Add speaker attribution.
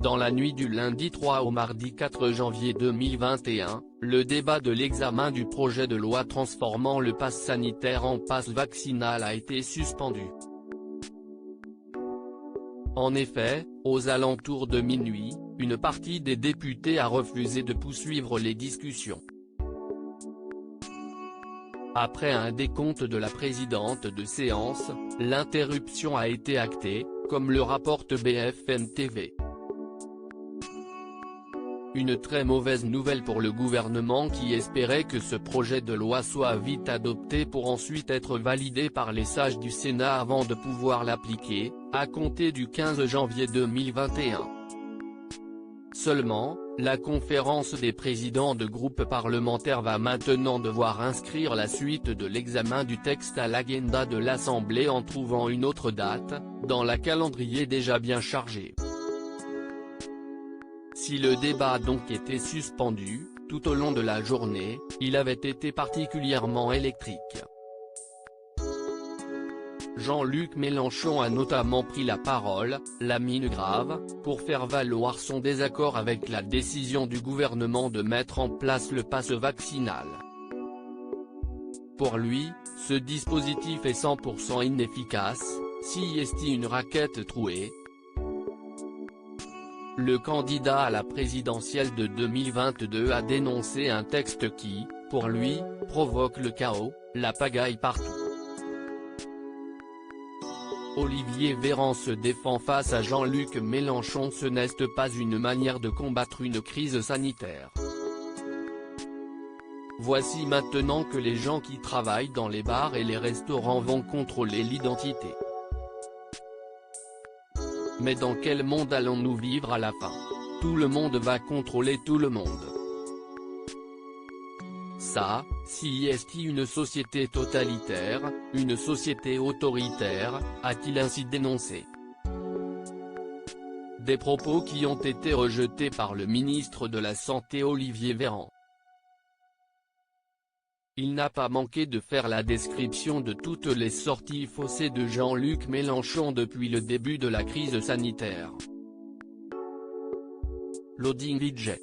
Speaker 1: Dans la nuit du lundi 3 au mardi 4 janvier 2021, le débat de l'examen du projet de loi transformant le pass sanitaire en pass vaccinal a été suspendu. En effet, aux alentours de minuit, une partie des députés a refusé de poursuivre les discussions. Après un décompte de la présidente de séance, l'interruption a été actée, comme le rapporte BFM TV. Une très mauvaise nouvelle pour le gouvernement qui espérait que ce projet de loi soit vite adopté pour ensuite être validé par les sages du Sénat avant de pouvoir l'appliquer, à compter du 15 janvier 2021. Seulement, la conférence des présidents de groupes parlementaires va maintenant devoir inscrire la suite de l'examen du texte à l'agenda de l'Assemblée en trouvant une autre date, dans la calendrier déjà bien chargé. Si le débat a donc été suspendu, tout au long de la journée, il avait été particulièrement électrique. Jean-Luc Mélenchon a notamment pris la parole, la mine grave, pour faire valoir son désaccord avec la décision du gouvernement de mettre en place le pass vaccinal. Pour lui, ce dispositif est 100% inefficace, si est une raquette trouée. Le candidat à la présidentielle de 2022 a dénoncé un texte qui, pour lui, provoque le chaos, la pagaille partout. Olivier Véran se défend face à Jean-Luc Mélenchon. Ce n'est pas une manière de combattre une crise sanitaire. Voici maintenant que les gens qui travaillent dans les bars et les restaurants vont contrôler l'identité. Mais dans quel monde allons-nous vivre à la fin? Tout le monde va contrôler tout le monde. Ça, si est une société totalitaire, une société autoritaire, a-t-il ainsi dénoncé. Des propos qui ont été rejetés par le ministre de la Santé Olivier Véran. Il n'a pas manqué de faire la description de toutes les sorties faussées de Jean-Luc Mélenchon depuis le début de la crise sanitaire. Loading VJ.